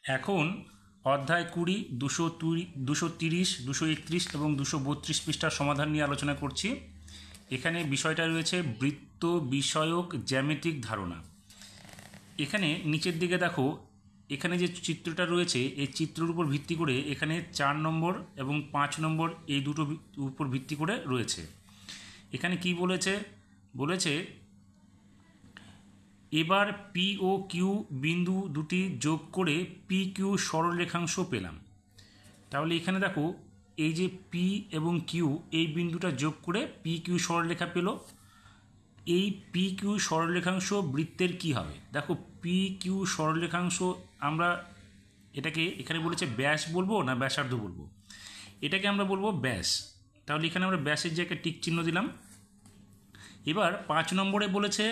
এখন অধ্যায় 20, 230, 231 এবং 232 পৃষ্ঠার সমাধান নিয়ে আলোচনা করছি। এখানে বিষয়টা রয়েছে বৃত্ত বিষয়ক জ্যামিতিক ধারণা। এখানে নিচের দিকে দেখো, এখানে যে চিত্রটা রয়েছে এই চিত্রের উপর ভিত্তি করে এখানে 4 নম্বর এবং 5 নম্বর এই দুটো উপর ভিত্তি করে রয়েছে। এখানে কি বলেছে বলেছে এবার পি ও কিউ বিন্দু দুটি যোগ করে পি কিউ সরলরেখাংশ পেলাম। তাহলে এখানে দেখো, এই যে পি এবং কিউ এই বিন্দুটা যোগ করে পি কিউ সরলরেখা পেল। এই পি কিউ সরলরেখাংশ বৃত্তের কি হবে? দেখো, পি কিউ সরলরেখাংশ আমরা এটাকে এখানে বলেছে ব্যাস বলবো না ব্যাসার্ধ বলবো? এটাকে আমরা বলবো ব্যাস। তাহলে এখানে আমরা ব্যাসের জায়গায় টিক চিহ্ন দিলাম। এবার 5 নম্বরে বলেছে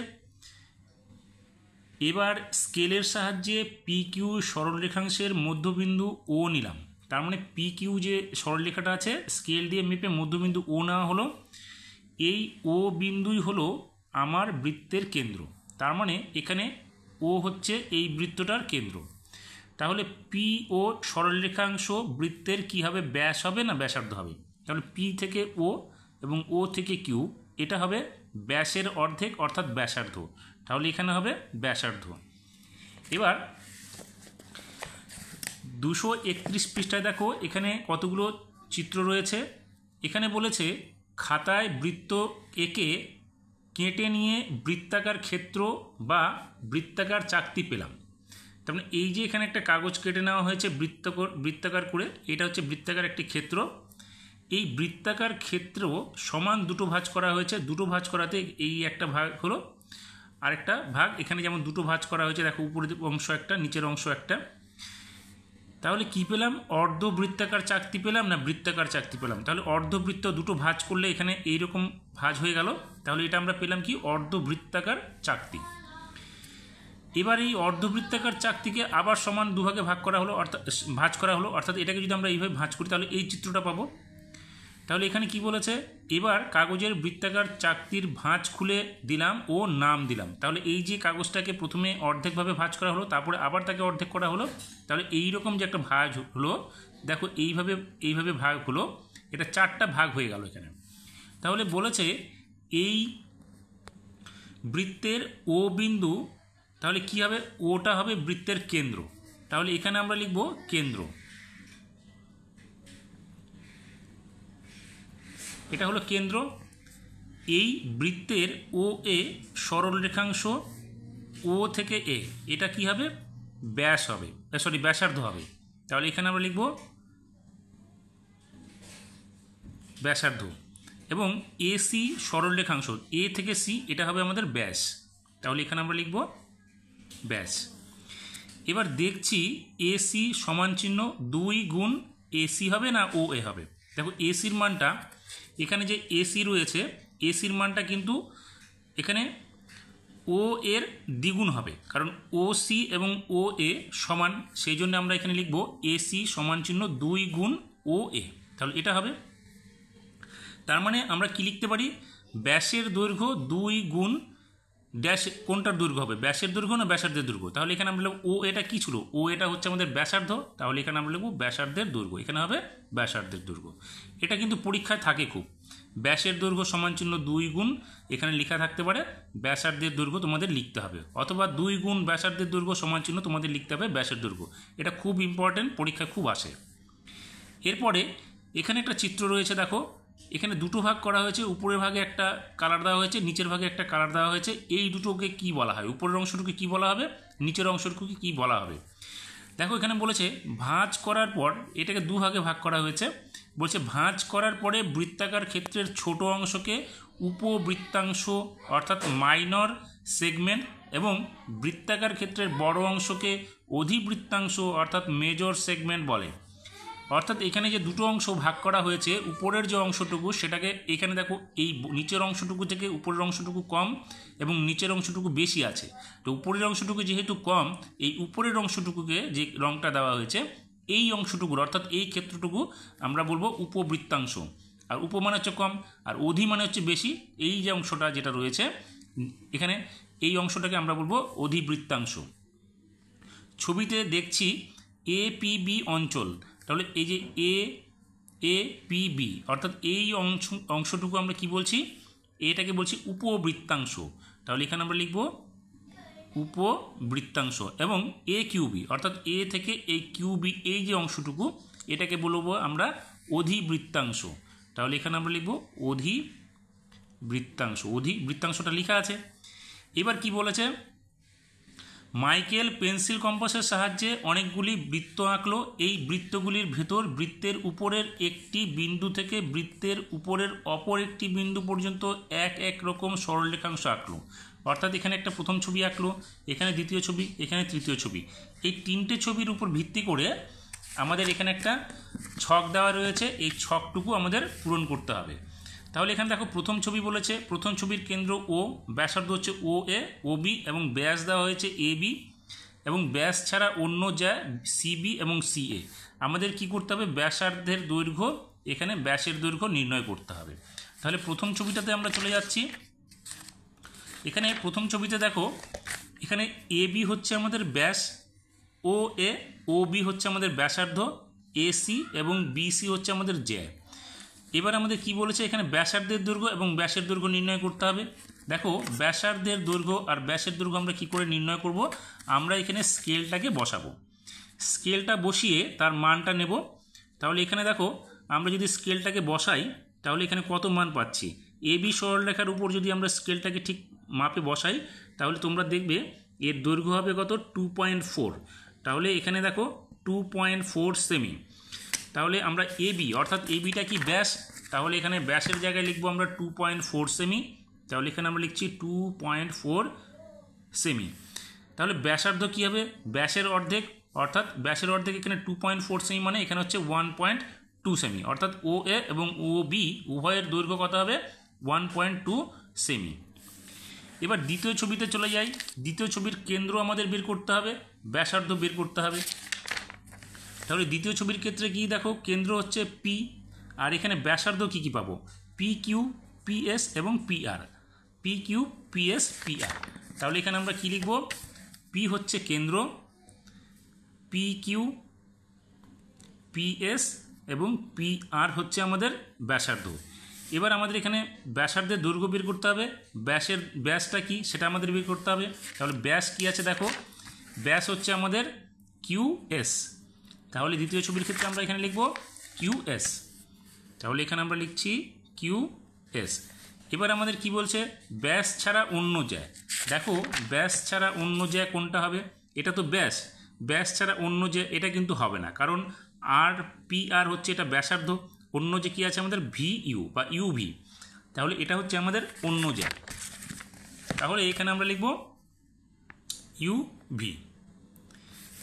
এবার স্কেলের সাহায্যে পি কিউ সরলরেখাংশের মধ্যবিন্দু ও নিলাম। তার মানে পি কিউ যে সরলরেখাটা আছে স্কেল দিয়ে মেপে মধ্যবিন্দু ও নেওয়া হলো। এই ও বিন্দুই হলো আমার বৃত্তের কেন্দ্র। তার মানে এখানে ও হচ্ছে এই বৃত্তটার কেন্দ্র। তাহলে পি ও সরলরেখাংশ বৃত্তের কি হবে? ব্যাস হবে না ব্যাসার্ধ হবে? তাহলে পি থেকে ও এবং ও থেকে কিউ এটা হবে ব্যাসের অর্ধেক অর্থাৎ ব্যাসার্ধ। তাহলে এখানে হবে ব্যাসার্ধ। এবার 231 পৃষ্ঠায় দেখো, এখানে কতগুলো চিত্র রয়েছে। এখানে বলেছে খাতায় বৃত্ত এঁকে কেটে নিয়ে বৃত্তাকার ক্ষেত্র বা বৃত্তাকার চাকতি পেলাম। তার মানে এই যে এখানে একটা কাগজ কেটে নেওয়া হয়েছে বৃত্তাকার করে, এটা হচ্ছে বৃত্তাকার একটি ক্ষেত্র। এই বৃত্তাকার ক্ষেত্র সমান দুটো ভাঁজ করা হয়েছে। দুটো ভাঁজ করাতে এই একটা ভাগ হলো, আরেকটা ভাগ এখানে যেমন দুটো ভাঁজ করা হয়েছে, দেখো উপরের অংশ একটা নিচের অংশ একটা। তাহলে কি পেলাম? অর্ধবৃত্তাকার চাকতি পেলাম না বৃত্তাকার চাকতি পেলাম? তাহলে অর্ধবৃত্ত দুটো ভাঁজ করলে এখানে এইরকম ভাঁজ হয়ে গেল। তাহলে এটা আমরা পেলাম কি? অর্ধবৃত্তাকার চাকতি। এবার এই অর্ধবৃত্তাকার চাকতিকে আবার সমান দুভাগে ভাগ করা হলো, অর্থাৎ ভাঁজ করা হলো। অর্থাৎ এটাকে যদি আমরা এইভাবে ভাঁজ করি তাহলে এই চিত্রটা পাবো। তাহলে এখানে কি বলেছে? এবার কাগজের বৃত্তাকার চাকতির ভাঁজ খুলে দিলাম ও নাম দিলাম। তাহলে এই যে কাগজটাকে প্রথমে অর্ধেকভাবে ভাঁজ করা হলো, তারপরে আবার তাকে অর্ধেক করা হলো। তাহলে এই রকম যে একটা ভাঁজ হলো, দেখো এইভাবে ভাগ হলো, এটা 4টা ভাগ হয়ে গেল এখানে। তাহলে বলেছে এই বৃত্তের ও বিন্দু, তাহলে কি হবে? ওটা হবে বৃত্তের কেন্দ্র। তাহলে এখানে আমরা লিখব কেন্দ্র। এটা হলো কেন্দ্র। এই বৃত্তের ও এ সরল রেখাংশ ও থেকে এ, এটা কি হবে? ব্যাস হবে, ব্যাসার্ধ হবে। তাহলে এখানে আমরা লিখব ব্যাসার্ধ। এবং এ সি সরল রেখাংশ এ থেকে সি, এটা হবে আমাদের ব্যাস। তাহলে এখানে আমরা লিখব ব্যাস। এবার দেখছি এ সি সমান চিহ্ন 2 গুণ এসি হবে না ও এ হবে? দেখো এসির মানটা, এখানে যে এসি রয়েছে এসির মানটা কিন্তু এখানে ও এর দ্বিগুণ হবে, কারণ ও সি এবং ও এ সমান। সেই জন্য আমরা এখানে লিখব এসি সমান চিহ্ন 2 গুণ ও এ। তাহলে এটা হবে। তার মানে আমরা কি লিখতে পারি? ব্যাসের দৈর্ঘ্য 2 গুণ ড্যাশ, কোনটার দৈর্ঘ্য হবে? ব্যাসের দৈর্ঘ্য না ব্যাসার্ধের দৈর্ঘ্য? তাহলে এখানে আমরা লিখব ও এটা কি ছিল? ও এটা হচ্ছে আমাদের ব্যাসার্ধ। তাহলে এখানে আমরা লিখব ব্যাসার্ধের দৈর্ঘ্য। এখানে হবে ব্যাসার্ধের দৈর্ঘ্য। এটা কিন্তু পরীক্ষায় থাকে খুব, ব্যাসের দৈর্ঘ্য সমান চিহ্ন 2 গুণ, এখানে লেখা থাকতে পারে ব্যাসার্ধের দৈর্ঘ্য তোমাদের লিখতে হবে, অথবা 2 গুণ ব্যাসার্ধের দৈর্ঘ্য সমান চিহ্ন তোমাদের লিখতে হবে ব্যাসের দৈর্ঘ্য। এটা খুব ইম্পর্টেন্ট, পরীক্ষায় খুব আসে। এরপরে এখানে একটা চিত্র রয়েছে, দেখো এখানে দুটো ভাগ করা হয়েছে। উপরের ভাগে একটা কালার দেওয়া হয়েছে, নিচের ভাগে একটা কালার দেওয়া হয়েছে। এই দুটোকে কি বলা হয়? উপরের অংশটুকু কি বলা হবে, নিচের অংশটুকুকে কি বলা হবে? দেখো এখানে বলেছে ভাঁজ করার পর এটাকে দুভাগে ভাগ করা হয়েছে। বলছে ভাঁজ করার পরে বৃত্তাকার ক্ষেত্রের ছোট অংশকে উপবৃত্তাংশ অর্থাৎ মাইনর সেগমেন্ট এবং বৃত্তাকার ক্ষেত্রের বড় অংশকে অধিবৃত্তাংশ অর্থাৎ মেজর সেগমেন্ট বলে। অর্থাৎ এখানে যে দুটো অংশ ভাগ করা হয়েছে, উপরের যে অংশটুকু সেটাকে এখানে দেখো এই নিচের অংশটুকু থেকে উপরের অংশটুকু কম এবং নিচের অংশটুকু বেশি আছে। তো উপরের অংশটুকু যেহেতু কম, এই উপরের অংশটুকুকে যে রংটা দেওয়া হয়েছে এই অংশটুকুর অর্থাৎ এই ক্ষেত্রটুকু আমরা বলবো উপবৃত্তাংশ। আর উপ মানে হচ্ছে কম আর অধি মানে হচ্ছে বেশি। এই যে অংশটা যেটা রয়েছে এখানে এই অংশটাকে আমরা বলবো অধিবৃত্তাংশ। ছবিতে দেখছি এপিবি অঞ্চল, তাহলে এই যে এপিবি অর্থাৎ এই অংশটুকু আমরা কি বলছি, এটাকে বলছি উপবৃত্তাংশ। তাহলে এখানে আমরা লিখব উপবৃত্তাংশ। এবং এ কিউবি অর্থাৎ এ থেকে এই কিউবি এই যে অংশটুকু এটাকে বলবো আমরা অধিবৃত্তাংশ। তাহলে এখানে আমরা লিখব অধিবৃত্তাংশ। অধিবৃত্তাংশটা লেখা আছে। এবার কি বলেছে, মাইকেল পেন্সিল কম্পাসের সাহায্যে অনেকগুলি বৃত্ত আঁকলো। এই বৃত্তগুলির ভেতর বৃত্তের উপরের একটি বিন্দু থেকে বৃত্তের উপরের অপর একটি বিন্দু পর্যন্ত এক এক রকম সরলরেখাংশ আঁকলো। অর্থাৎ এখানে একটা প্রথম ছবি আঁকলো, এখানে দ্বিতীয় ছবি, এখানে তৃতীয় ছবি। এই তিনটে ছবির উপর ভিত্তি করে আমাদের এখানে একটা ছক দেওয়া রয়েছে, এই ছকটুকু আমাদের পূরণ করতে হবে। তাহলে এখানে দেখো প্রথম ছবি বলেছে, প্রথম ছবির কেন্দ্র ও, ব্যাসার্ধ হচ্ছে ও এ, ও বি এবং ব্যাস দেওয়া হয়েছে এ বি, এবং ব্যাস ছাড়া অন্য যা সিবি এবং সিএ। আমাদের কি করতে হবে, ব্যাসার্ধের দৈর্ঘ্য, এখানে ব্যাসের দৈর্ঘ্য নির্ণয় করতে হবে। তাহলে প্রথম ছবিটাতে আমরা চলে যাচ্ছি। এখানে প্রথম ছবিতে দেখো, এখানে এ বি হচ্ছে আমাদের ব্যাস, ও এ, ও বি হচ্ছে আমাদের ব্যাসার্ধ, এসি এবং বিসি হচ্ছে আমাদের জ্যা। এবার আমাদের কি বলেছে, এখানে ব্যাসার্ধের দৈর্ঘ্য এবং ব্যাসের দৈর্ঘ্য নির্ণয় করতে হবে। দেখো ব্যাসার্ধের দৈর্ঘ্য আর ব্যাসের দৈর্ঘ্য আমরা কি করে নির্ণয় করব, আমরা এখানে স্কেলটাকে বসাবো। স্কেলটা বসিয়ে তার মানটা নেব। তাহলে এখানে দেখো আমরা যদি স্কেলটাকে বসাই তাহলে এখানে কত মান পাচ্ছি, এ বি সরলরেখার উপর যদি আমরা স্কেলটাকে ঠিক মাপে বসাই তাহলে তোমরা দেখবে এর দৈর্ঘ্য হবে কত, 2.4। তাহলে এখানে দেখো 2.4 সেমি। তাহলে আমরা এবি অর্থাৎ এবিটা কি ব্যাস, তাহলে এখানে ব্যাসের জায়গায় লিখবো আমরা 2.4 সেমি। তাহলে এখানে আমরা লিখছি 2.4 সেমি। তাহলে ব্যাসার্ধ কী হবে, ব্যাসের অর্ধেক, অর্থাৎ ব্যাসের অর্ধেক এখানে 2.4 সেমি মানে এখানে হচ্ছে 1.2 সেমি, অর্থাৎ ও এ এবং ও বি উভয়ের দৈর্ঘ্য কত হবে, 1.2 সেমি। এবার দ্বিতীয় ছবিতে চলে যাই। দ্বিতীয় ছবির কেন্দ্র আমাদের বের করতে হবে, ব্যাসার্ধ বের করতে হবে। তাহলে দ্বিতীয় ছবির ক্ষেত্রে কি দেখো, কেন্দ্র হচ্ছে পি, আর এখানে ব্যাসার্ধ কী কী পাবো, পি কিউ, পিএস এবং PR. P Q, PS, PR. তাহলে এখানে আমরা কি লিখব, পি হচ্ছে কেন্দ্র, পি কিউ, পিএস এবং পিআর হচ্ছে আমাদের ব্যাসার্ধ। এবার আমাদের এখানে ব্যাসার্ধের দৈর্ঘ্য বের করতে হবে, ব্যাসটা কি সেটা আমাদের বের করতে হবে। তাহলে ব্যাস কি আছে দেখো, ব্যাস হচ্ছে আমাদের কিউএস। তাহলে দ্বিতীয় ছবির ক্ষেত্রে আমরা এখানে লিখব কিউএস। তাহলে এখানে আমরা লিখছি কিউএস। এবার আমাদের কি বলছে, ব্যাস ছাড়া অন্য জ্যা। দেখো ব্যাস ছাড়া অন্য জ্যা কোনটা হবে, এটা তো ব্যাস, ব্যাস ছাড়া অন্য জ্যা এটা কিন্তু হবে না, কারণ আর পি আর হচ্ছে এটা ব্যাসার্ধ, অন্য যে কী আছে আমাদের ভি ইউ বা ইউভি। তাহলে এটা হচ্ছে আমাদের অন্য জ্যা। তাহলে এখানে আমরা লিখব ইউভি।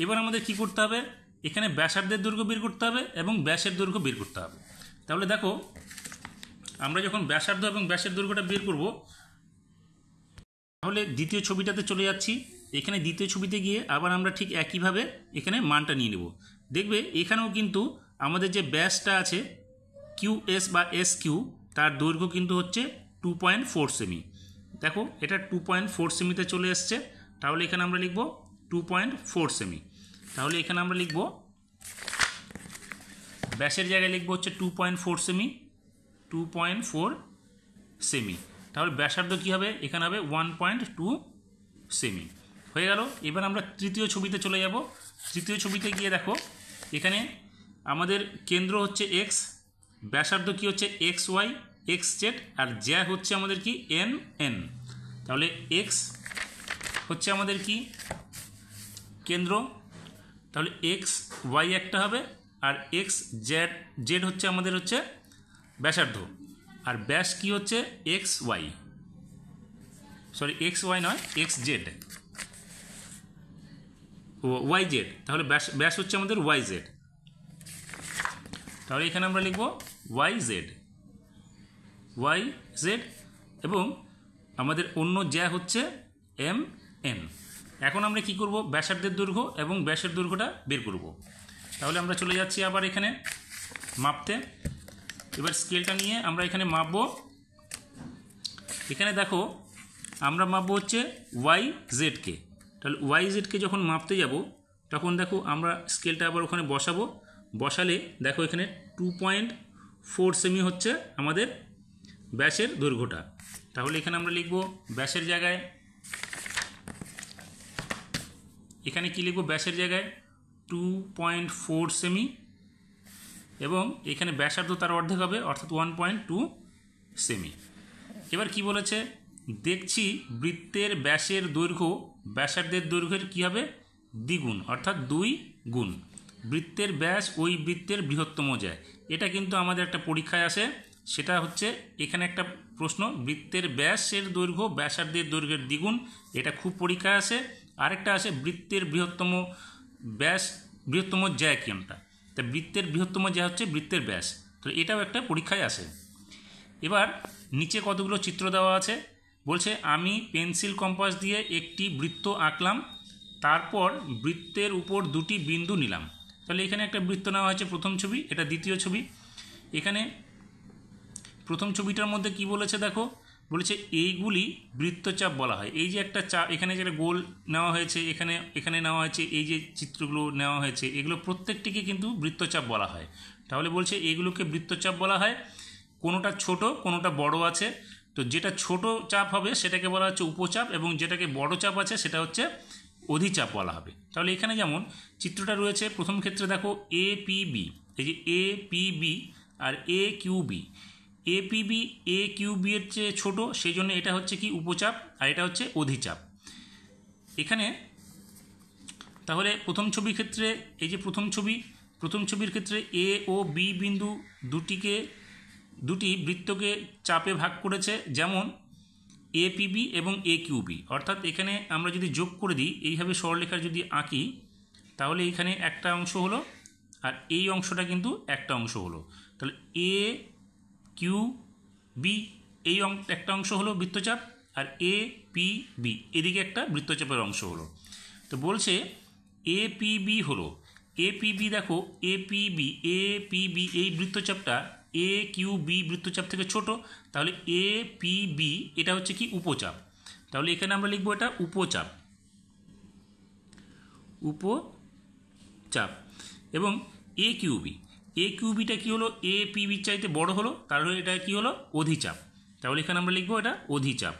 এবার আমাদের কি করতে হবে, এখানে ব্যাসার্ধের দৈর্ঘ্য বের করতে হবে এবং ব্যাসের দৈর্ঘ্য বের করতে হবে। তাহলে দেখো আমরা যখন ব্যাসার্ধ এবং ব্যাসের দৈর্ঘ্যটা বের করব, তাহলে দ্বিতীয় ছবিটাতে চলে যাচ্ছি। এখানে দ্বিতীয় ছবিতে গিয়ে আবার আমরা ঠিক একইভাবে এখানে মানটা নিয়ে নেব। দেখবে এখানেও কিন্তু আমাদের যে ব্যাসটা আছে কিউএস বা এস কিউ, তার দৈর্ঘ্য কিন্তু হচ্ছে 2.4 সেমি। দেখো এটা 2.4 সেমিতে চলে এসছে। তাহলে এখানে আমরা লিখব 2.4 সেমি। তাহলে এখানে আমরা লিখব ব্যাসের জায়গায় লিখব হচ্ছে 2.4 সেমি, 2.4 সেমি। তাহলে ব্যাসার্ধ কী হবে, এখানে হবে 1.2 সেমি। হয়ে গেল। এবার আমরা তৃতীয় ছবিতে চলে যাব। তৃতীয় ছবিতে গিয়ে দেখো এখানে আমাদের কেন্দ্র হচ্ছে এক্স, ব্যাসার্ধ কি হচ্ছে এক্স ওয়াই, এক্স জেড, আর জ্যা হচ্ছে আমাদের কি এন এন। তাহলে এক্স হচ্ছে আমাদের কি কেন্দ্র, তাহলে এক্স ওয়াই একটা হবে, আর এক্স জেড জেড হচ্ছে আমাদের হচ্ছে ব্যাসার্ধ, আর ব্যাস কি হচ্ছে X Y, sorry X Y নয় এক্স জেড, ও ওয়াই জেড। তাহলে ব্যাস হচ্ছে আমাদের ওয়াই জেড। তাহলে এখানে আমরা লিখব ওয়াই জেড, ওয়াই জেড, এবং আমাদের অন্য জ্যা হচ্ছে এম এন। এখন আমরা কি করব, ব্যাসার্ধের দৈর্ঘ্য এবং ব্যাসের দৈর্ঘ্যটা বের করব। তাহলে আমরা চলে যাচ্ছি আবার এখানে মাপতে। এবার স্কেলটা নিয়ে আমরা এখানে মাপবো। এখানে দেখো আমরা মাপবো হচ্ছে ওয়াই জেডকে। তাহলে ওয়াই জেডকে যখন মাপতে যাব তখন দেখো আমরা স্কেলটা আবার ওখানে বসাবো, বসালে দেখো এখানে 2.4 সেমি হচ্ছে আমাদের ব্যাসের দৈর্ঘ্যটা। তাহলে এখানে আমরা লিখব ব্যাসের জায়গায়, এখানে কি লিখব, ব্যাসের জায়গায় 2.4 সেমি, এবং এখানে ব্যাসার্ধ তার অর্ধেক হবে অর্থাৎ 1.2 সেমি। এবার কি বলেছে, দেখছি বৃত্তের ব্যাসের দৈর্ঘ্য ব্যাসার্ধের দৈর্ঘ্যের কী হবে, দ্বিগুণ অর্থাৎ 2 গুণ। বৃত্তের ব্যাস ওই বৃত্তের বৃহত্তম যায়, এটা কিন্তু আমাদের একটা পরীক্ষায় আসে, সেটা হচ্ছে এখানে একটা প্রশ্ন, বৃত্তের ব্যাসের দৈর্ঘ্য ব্যাসার্ধের দৈর্ঘ্যের দ্বিগুণ, এটা খুব পরীক্ষায় আসে। আরেকটা আসে বৃত্তের বৃহত্তম ব্যাস বৃহত্তম জ্যা কোনটা, তা বৃত্তের বৃহত্তম জ্যা হচ্ছে বৃত্তের ব্যাস, তো এটাও একটা পরীক্ষায় আসে। এবার নিচে কতগুলো চিত্র দেওয়া আছে, বলছে আমি পেন্সিল কম্পাস দিয়ে একটি বৃত্ত আঁকলাম, তারপর বৃত্তের উপর দুটি বিন্দু নিলাম। তাহলে এখানে একটা বৃত্ত নেওয়া হয়েছে, প্রথম ছবি, এটা দ্বিতীয় ছবি। এখানে প্রথম ছবিটার মধ্যে কি বলেছে দেখো, বলেছে এইগুলি বৃত্তচাপ বলা হয়। এই যে একটা চাপ, এখানে যেটা গোল নেওয়া হয়েছে, এখানে এখানে নেওয়া হয়েছে, এই যে চিত্রগুলো নেওয়া হয়েছে, এগুলো প্রত্যেকটিকে কিন্তু বৃত্তচাপ বলা হয়। তাহলে বলছে এইগুলোকে বৃত্তচাপ বলা হয়, কোনোটা ছোট কোনোটা বড় আছে, তো যেটা ছোট চাপ হবে সেটাকে বলা হচ্ছে উপচাপ, এবং যেটাকে বড় চাপ আছে সেটা হচ্ছে অধিচাপ বলা হবে। তাহলে এখানে যেমন চিত্রটা রয়েছে, প্রথম ক্ষেত্রে দেখো এপিবি, এই যে এপিবি আর একিউবি, এপিবি একিউবি এর চেয়ে ছোটো, সেই জন্য এটা হচ্ছে কি উপচাপ আর এটা হচ্ছে অধিচাপ। এখানে তাহলে প্রথম ছবির ক্ষেত্রে, এই যে প্রথম ছবির ক্ষেত্রে এ ও বি বিন্দু দুটি বৃত্তকে চাপে ভাগ করেছে, যেমন এপিবি এবং একিউবি। অর্থাৎ এখানে আমরা যদি যোগ করে দিই, এইভাবে সরলরেখা যদি আঁকি, তাহলে এখানে একটা অংশ হলো আর এই অংশটা কিন্তু একটা অংশ হলো। তাহলে এ কিউ বি এই একটা অংশ হলো বৃত্তচাপ, আর এ পি বি এদিকে একটা বৃত্তচাপের অংশ হলো। তো বলছে এপিবি হলো, এপিবি দেখো এপিবি এই বৃত্তচাপটা এ কিউ বি বৃত্তচাপ থেকে ছোট, তাহলে এপিবি এটা হচ্ছে কি উপচাপ। তাহলে এখানে আমরা লিখবো এটা উপচাপ, এবং একিউবিটা কি হলো, এপিবির চাইতে বড় হলো, তাহলে এটা কি হলো অধিচাপ। তাহলে এখানে আমরা লিখবো এটা অধিচাপ।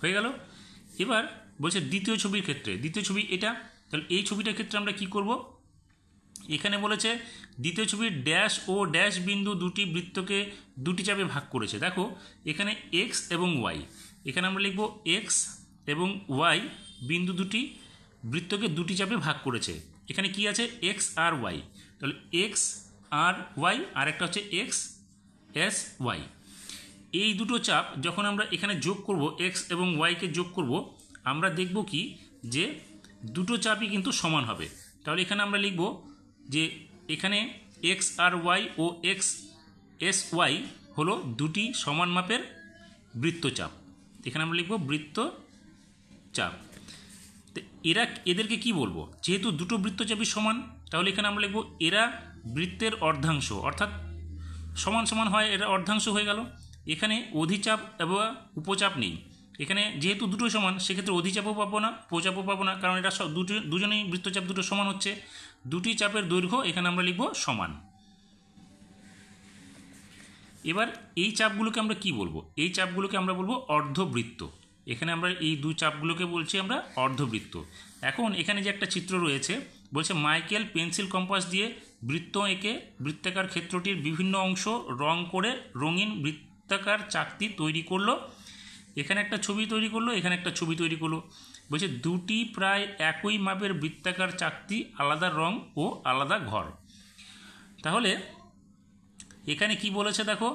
হয়ে গেল। এবার বলছে দ্বিতীয় ছবির ক্ষেত্রে, দ্বিতীয় ছবি এটা, তাহলে এই ছবিটার ক্ষেত্রে আমরা কি করব, এখানে বলেছে দ্বিতীয় ছবির ড্যাশ ও ড্যাশ বিন্দু দুটি বৃত্তকে দুটি চাপে ভাগ করেছে। দেখো এখানে এক্স এবং ওয়াই, এখানে আমরা লিখব এক্স এবং ওয়াই বিন্দু দুটি বৃত্তকে দুটি চাপে ভাগ করেছে। এখানে কি আছে, এক্স আর ওয়াই, তাহলে এক্স আর ওয়াই, আর একটা হচ্ছে এক্স এস ওয়াই। এই দুটো চাপ যখন আমরা এখানে যোগ করব, এক্স এবং ওয়াইকে যোগ করব, আমরা দেখব কি যে দুটো চাপই কিন্তু সমান হবে। তাহলে এখানে আমরা লিখব যে এখানে এক্স আর ওয়াই ও এক্স এস ওয়াই হলো দুটি সমান মাপের বৃত্তচাপ। এখানে আমরা লিখব বৃত্তচাপ। তো এদেরকে কি বলবো, যেহেতু দুটো বৃত্তচাপই সমান, তাহলে এখানে আমরা লিখব এরা বৃত্তের অর্ধাংশ, অর্থাৎ সমান সমান হয়, এটা অর্ধাংশ হয়ে গেল। এখানে অধিচাপ এবং উপচাপ নেই, এখানে যেহেতু দুটোই সমান, সেক্ষেত্রে অধিচাপও পাবো না উপচাপও পাবো না, কারণ এটা দুজনেই বৃত্তচাপ দুটো সমান হচ্ছে। দুটি চাপের দৈর্ঘ্য এখানে আমরা লিখব সমান। এবার এই চাপগুলোকে আমরা কি বলবো, এই চাপগুলোকে আমরা বলবো অর্ধবৃত্ত। এখানে আমরা এই দুই চাপগুলোকে বলছি আমরা অর্ধবৃত্ত। এখন এখানে যে একটা চিত্র রয়েছে, বলছে মাইকেল পেন্সিল কম্পাস দিয়ে বৃত্ত এঁকে বৃত্তাকার ক্ষেত্রটির বিভিন্ন অংশ রং করে রঙিন বৃত্তাকার চাকতি তৈরি করলো। এখানে একটা ছবি তৈরি করলো, এখানে একটা ছবি তৈরি করলো। বলছে দুটি প্রায় একই মাপের বৃত্তাকার চাকতি, আলাদা রং ও আলাদা ঘর। তাহলে এখানে কি বলেছে দেখো,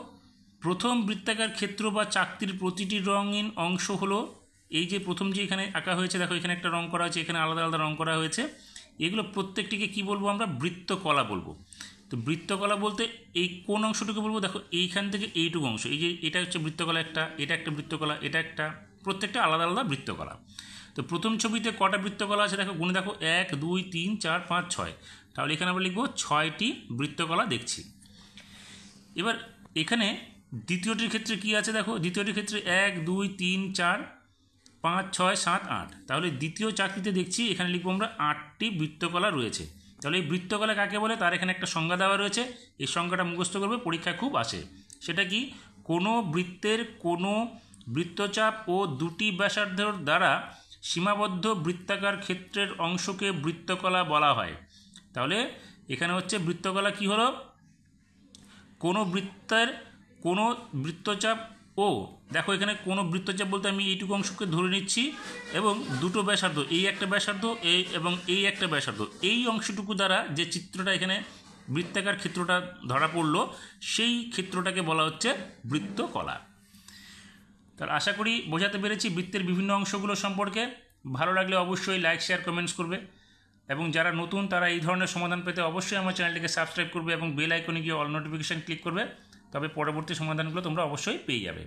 প্রথম বৃত্তাকার ক্ষেত্র বা চাকতির প্রতিটি রঙিন অংশ হলো এই যে প্রথম যে এখানে আঁকা হয়েছে, দেখো এখানে একটা রং করা হয়েছে, এখানে আলাদা আলাদা রং করা হয়েছে, এগুলো প্রত্যেকটিকে কি বলবো আমরা, বৃত্তকলা বলবো। তো বৃত্তকলা বলতে এই কোন অংশটুকু বলবো, দেখো এইখান থেকে এইটুকু অংশ, এই যে এটা হচ্ছে বৃত্তকলা একটা, এটা একটা বৃত্তকলা, এটা একটা, প্রত্যেকটা আলাদা আলাদা বৃত্তকলা। তো প্রথম ছবিতে কটা বৃত্তকলা আছে দেখো, গুণে দেখো 1 2 3 4 5 6, তাহলে এখানে আমরা লিখবো 6টি বৃত্তকলা দেখছি। এবার এখানে দ্বিতীয়টির ক্ষেত্রে কি আছে দেখো, দ্বিতীয়টির ক্ষেত্রে 1 2 3 4 5, 6, 7, 8। তাহলে দ্বিতীয় চাকরিতে দেখছি এখানে লিখবো আমরা 8টি বৃত্তকলা রয়েছে। তাহলে এই বৃত্তকলা কাকে বলে তার এখানে একটা সংজ্ঞা দেওয়া রয়েছে, এই সংজ্ঞাটা মুখস্থ করবে, পরীক্ষায় খুব আসে। সেটা কি, কোনো বৃত্তের কোনো বৃত্তচাপ ও দুটি ব্যাসার্ধের দ্বারা সীমাবদ্ধ বৃত্তাকার ক্ষেত্রের অংশকে বৃত্তকলা বলা হয়। তাহলে এখানে হচ্ছে বৃত্তকলা কি হলো, কোনো বৃত্তের কোনো বৃত্তচাপ ও, দেখো এখানে কোনো বৃত্তচাপ বলতে আমি এইটুকু অংশকে ধরে নিচ্ছি এবং দুটো ব্যাসার্ধ, এই একটা ব্যাসার্ধ এই এবং এই একটা ব্যাসার্ধ, এই অংশটুকু দ্বারা যে চিত্রটা এখানে বৃত্তাকার ক্ষেত্রটা ধরা পড়লো সেই ক্ষেত্রটাকে বলা হচ্ছে বৃত্তকলা। তার আশা করি বোঝাতে পেরেছি বৃত্তের বিভিন্ন অংশগুলো সম্পর্কে। ভালো লাগলে অবশ্যই লাইক, শেয়ার, কমেন্টস করবে এবং যারা নতুন তারা এই ধরনের সমাধান পেতে অবশ্যই আমার চ্যানেলটিকে সাবস্ক্রাইব করবে এবং বেল আইকনে গিয়ে অল নোটিফিকেশান ক্লিক করবে, তবে পরবর্তী সমাধানগুলো তোমরা অবশ্যই পেয়ে যাবে।